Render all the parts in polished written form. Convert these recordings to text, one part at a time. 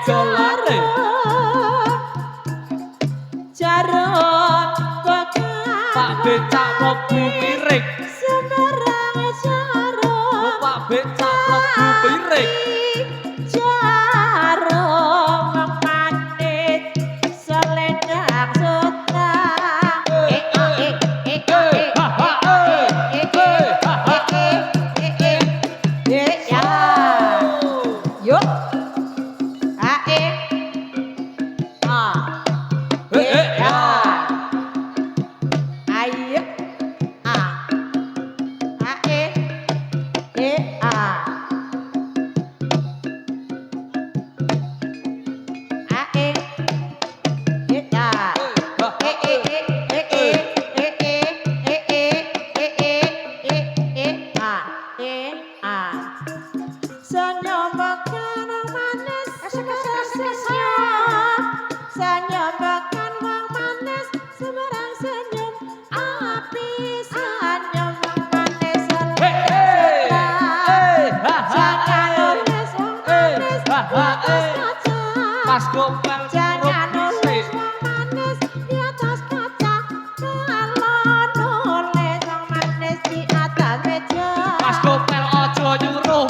gelare Jaruk Pak becak mlebu piring Sembarang jaruk Pak becak mlebu piring Jaruk manis selendang sutra Yuk Senyum makan manis senyum Senyum makan manis Seberang senyum api Senyum manis Jangan nulis manis Putus kaca Pas gopel Jangan nulis manis di atas kaca Kalau nulis manis di atas meja Pas gopel ojo nyuruh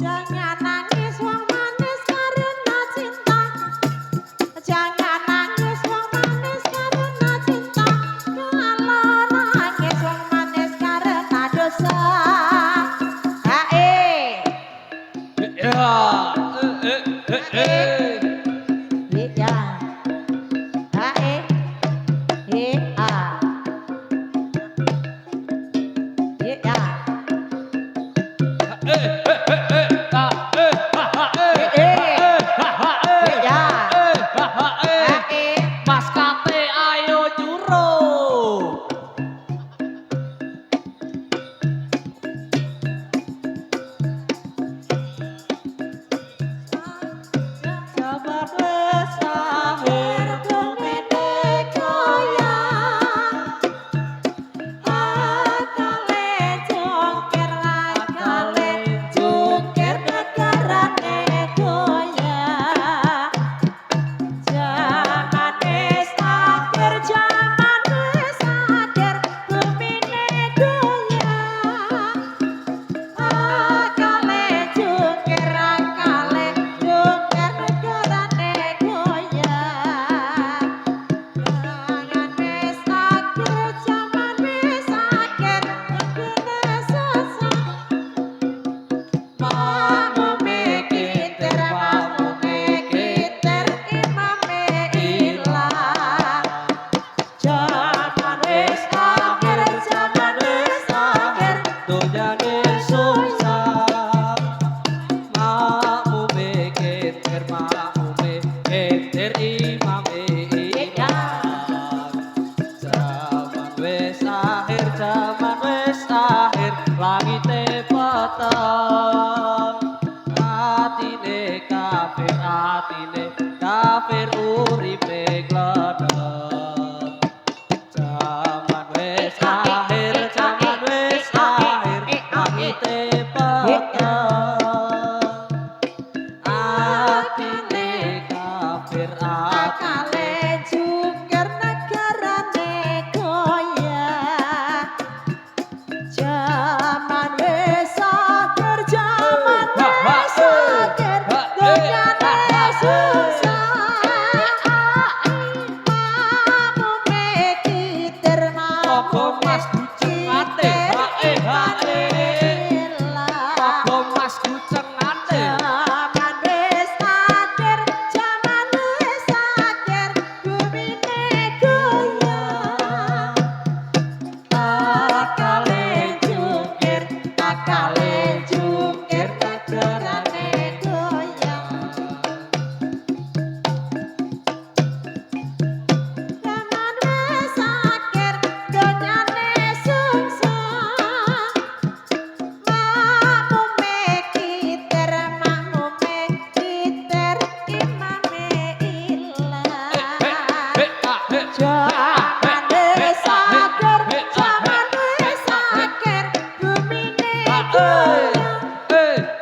Jangan nangis wong manis karena cinta Jangan nangis wong manis karena cinta Kalau nangis wong manis karena dosa Mas Kate ayo nyuruh Coba bersahur kumene goyang Akale jongker akale jungkir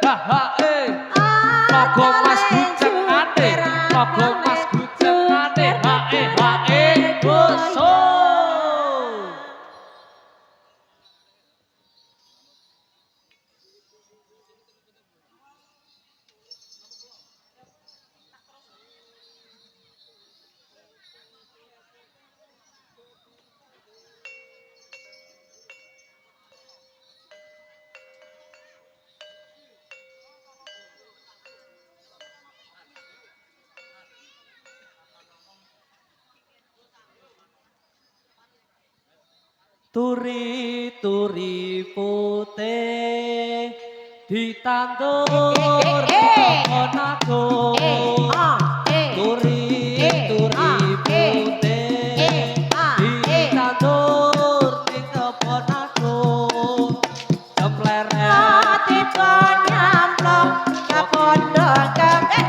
ha ha Logo Mas Guceng ate, logo Mas Guceng ate, ha boso. Turi-turi putih ditandur pohon agung. Turi-turi putih ditandur ning pohon agung. Jempleret tiba nyamplung ke pondok kebek.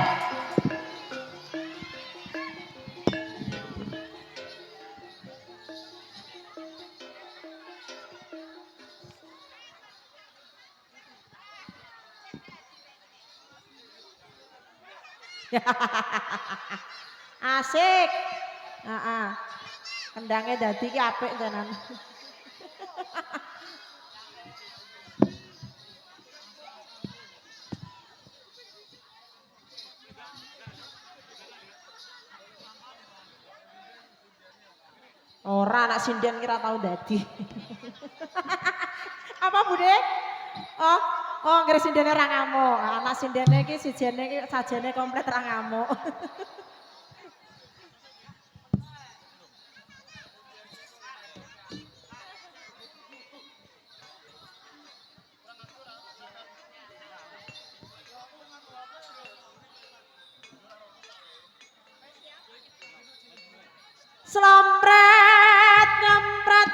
Asik. Heeh. Kendangnya dadi ki apik tenan. Ora anak sinden kira tau dadi. Apa Bude? Oh, nggih sindene ra ngamuk. Anak sindene iki sijene iki sajene komplit ra ngamuk. Slompret nyempret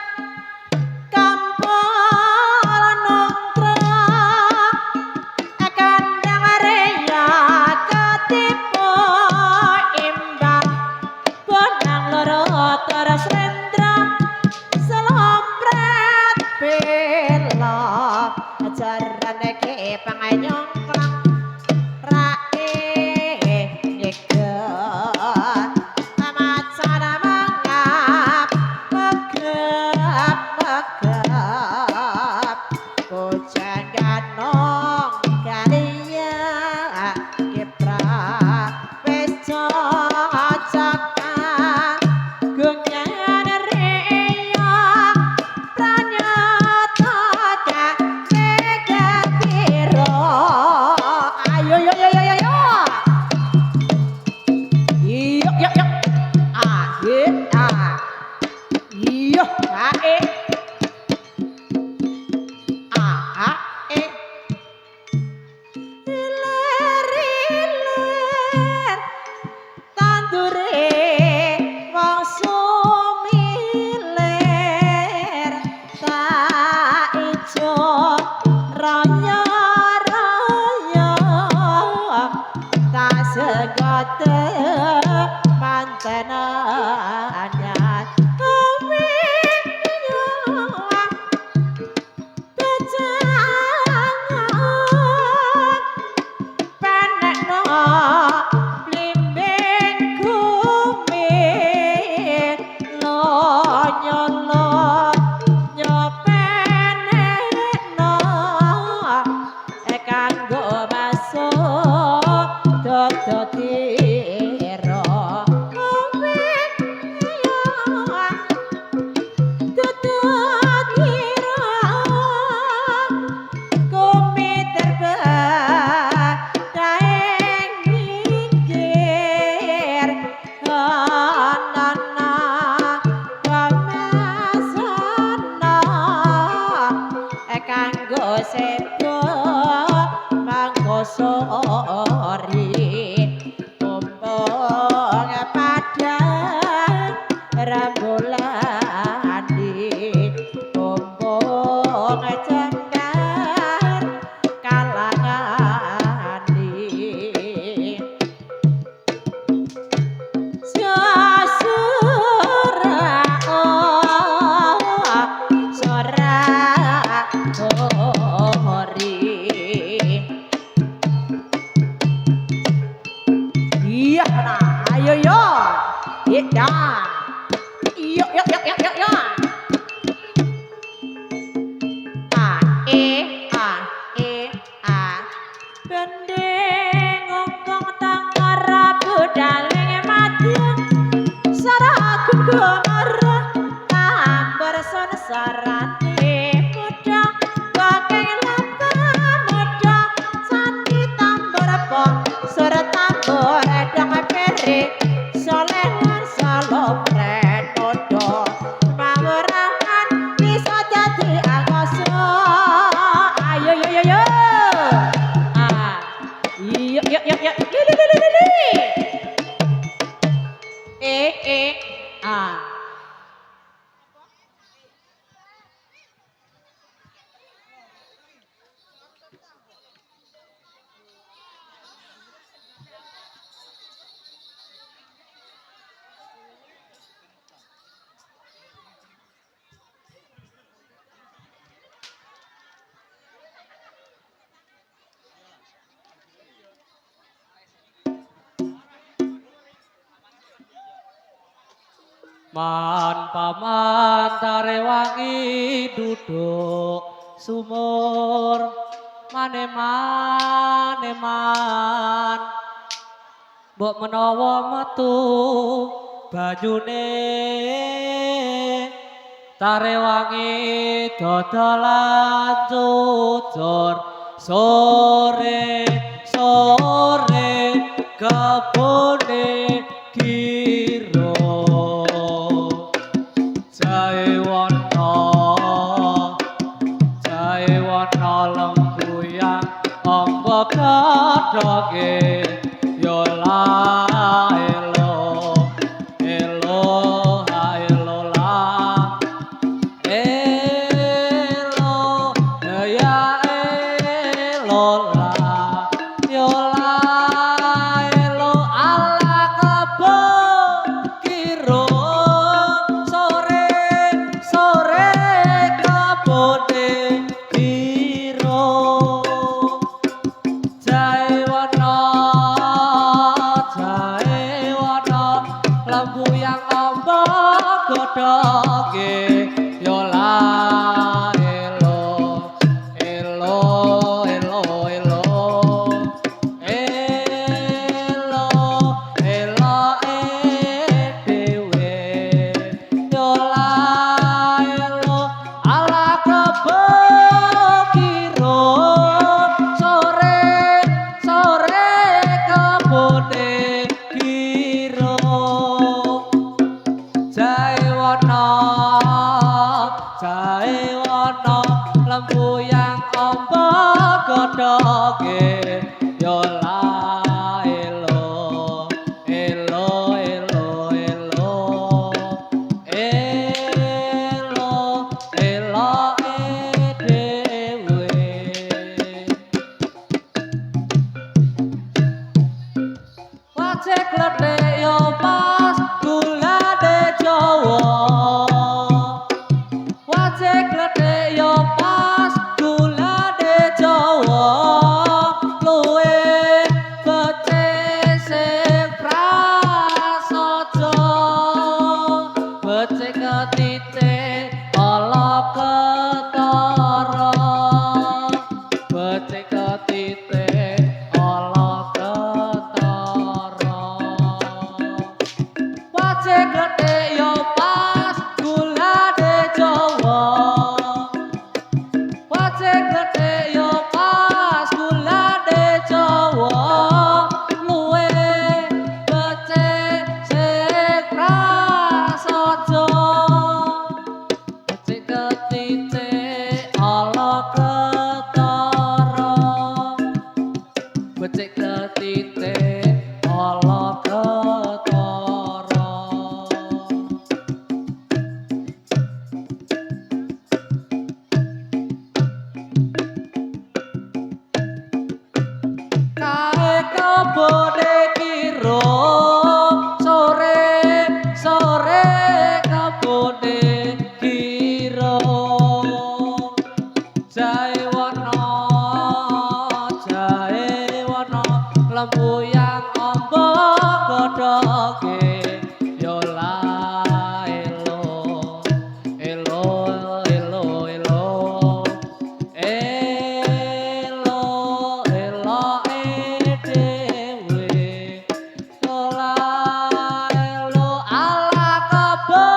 kampol nongkrong akan yang area ketipu imbang bonang loro terus rendra slompret belok ajaran ke panganyongklang rae nyekel macana mangap megap megap bocah ganong kaliya keprak wis cocokan gunyan reya pranyata cak mega piro ayo yo yo yo yo yo yuk yuk yuk iyo ae iler iler tandure wong sumiler tak ijo raya raya tak segote mantenannya Sepo mangkosori mumpung padang rembulan di mumpung jenggar kalangan di sura sura hori Man paman tarewangi duduk sumur man mbok menawa metu banyune tarewangi dodolan jujur sore sore kebone kiro jae wana lembuyang amba kadhoge yo la elo elo ha elo la elo ya elo la yo la elo ala kebo kiro sore sore kabone kiro jae wana lembuyang amba godhoge yo la elo elo elo elo elo elo dhewe yo la elo ala kebo kiro sore sore kebone kiro jae wana lembuyang amba godhoge yo la elo elo elo elo elo elo dhewe wajek gledhek yo pas gulane Jawa wajek gledhek yo pas gulane Jawa luwe becik sing prasaja becik ketitik ala ketara becik ketitik ala ketara wajek gledhek yo pas gulane Jawa wajek gledhek yo pas gulane Jawa luwe becik sing prasaja becik ketitik ala ketara becik ketitik ala ketara kae kebone kiro sore sore kebone kiro jae wana lembuyang amba godhoge yo la elo elo elo elo elo elo dhewe yo la elo ala kebo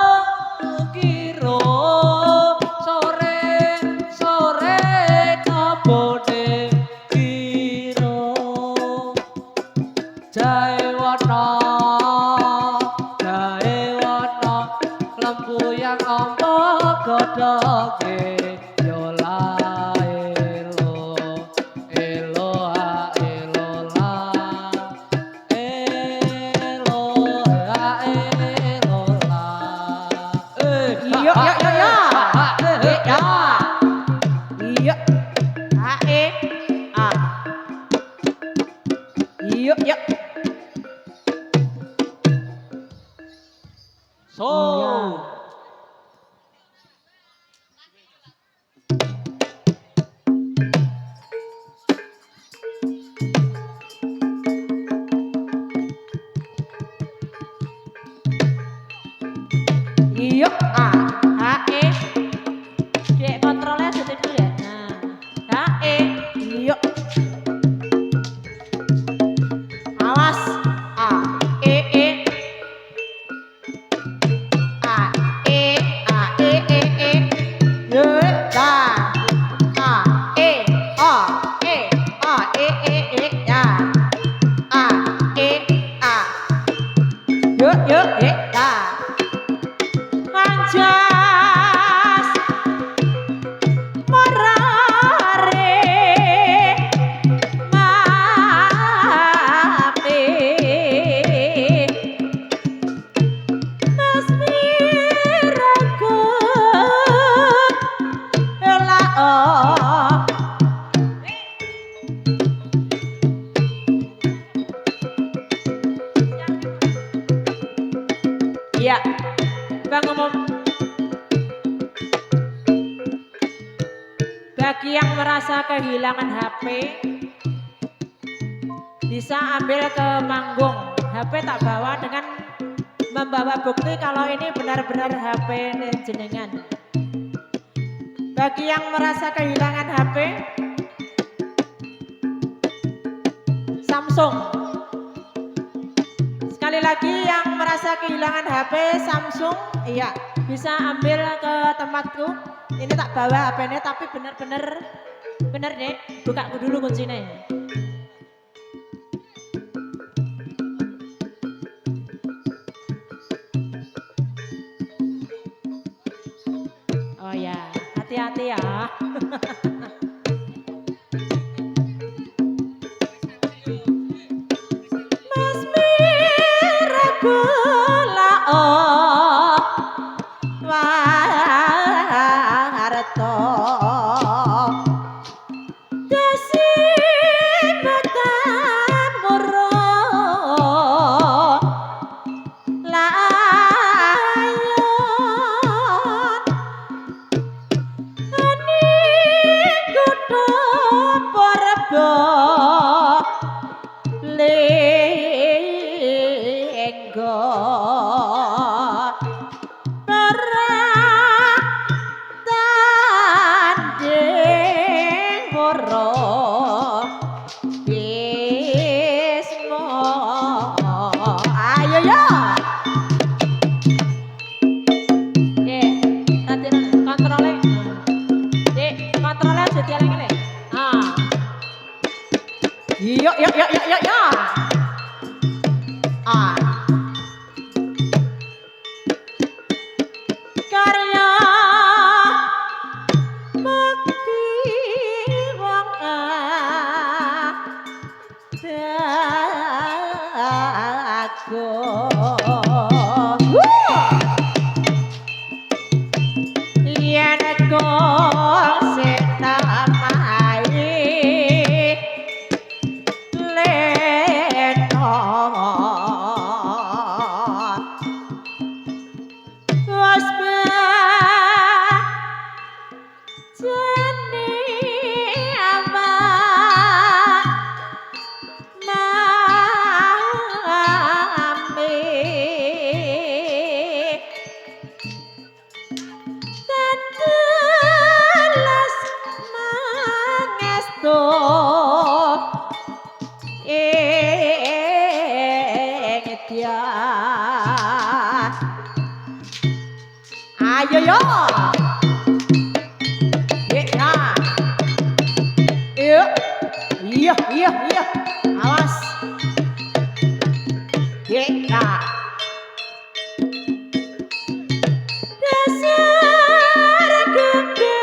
Iya, E. Dek kontrolnya detik dulu ya. Nah, E. Iya. Awas. A, E, E. A, E, A, E, E, E. Yo, dah. A, E, A, E, A, E, E, E, ya. A, E, A. Yo, yo, dah. Anjas morare mate mas miraku ela iya Bang ngomong bagi yang merasa kehilangan HP bisa ambil ke panggung. HP tak bawa dengan membawa bukti kalau ini benar-benar HP jenengan. Bagi yang merasa kehilangan HP Samsung. Sekali lagi yang merasa kehilangan HP Samsung, iya bisa ambil ke tempatku. Ini tak bawa HP-nya tapi bener-bener deh, buka dulu kuncinya. Oh ya, hati-hati ya. Mas miraku warto dasi matan murah layon ani kudu porbo lenggo Yo. Karya bakti wong aku. Yen kok setamai leno was jane ama mame telas mangestu dia ayo yo nah iya awas nah dasar gede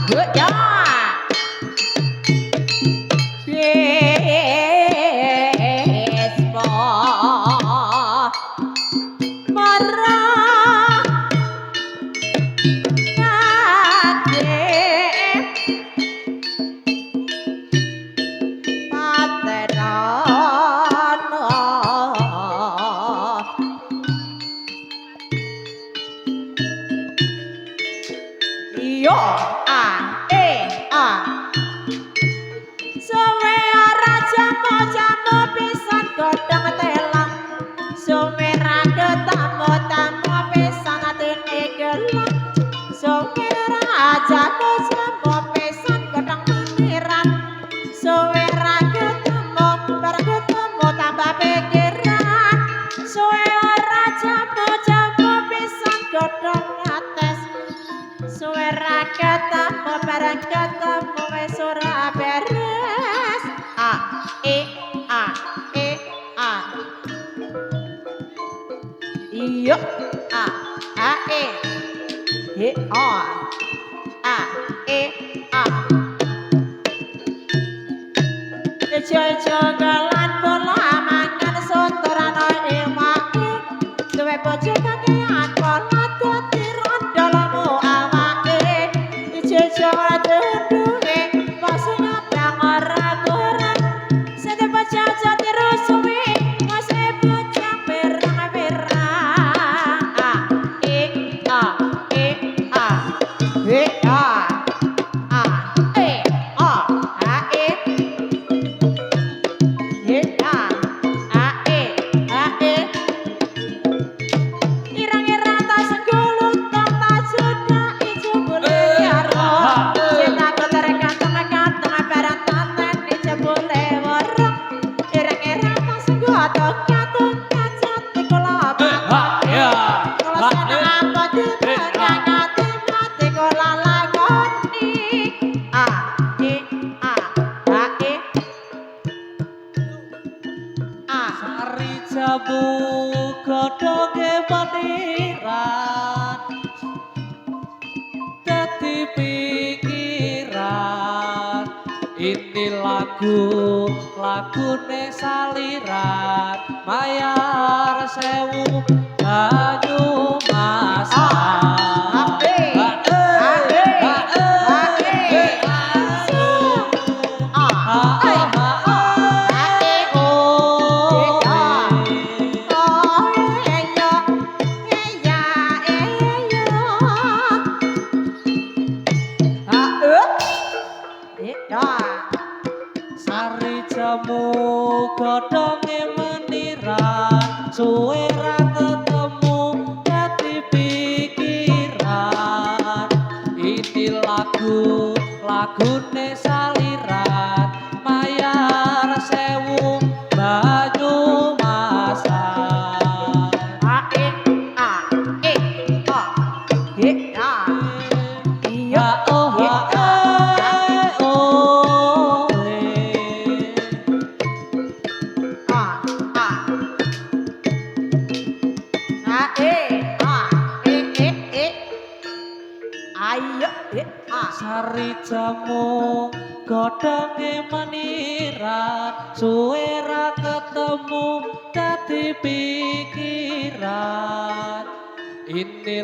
Good job. Iya, suwe ora jamu-jamu pisan godhong telang. Suwe ra ketemu-temu pisan atine gelang. Suwe ra jamu-jamu pisan godhong pikiran. Suwe ra ketemu, bareng ketemu tambah pikiran. Suwe ora jamu-jamu pisan godhong ates. Suwe ra ketemu, bareng ketemu wis ora beres. A e a e a. Iya a e e a e a. Jojogalan pola mangan soto rano ewake. Duwe bojo kakean pola dadi rondolmu awake. Jojo duwe basa nyabang ora kurang. Sete bojo terus suwe masih bojo berang-berang. A e a e a e a a e a a e irang-irang tak segulung tak sudah ijo boleh karo cinta kantong-kantong barang tanten ijo boleh waro irang-irang tak segulung kacat kula kula seneng apa dipengangati mati kula lakoni a e a e a Sari jamu godhonge peniran dadi pikiran. Ini lagune saliran mayar sewu banyu masak. Sari jamu godhonge meniran suwe ra ketemu dadi pikiran. Ini lagune saliran mayar sewu banyu masak. Ya oh Sari jamu godhonge meniran suwe ra ketemu dadi pikiran. Ini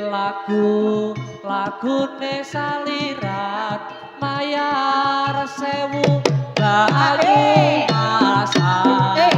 lagune saliran mayar sewu banyu masak.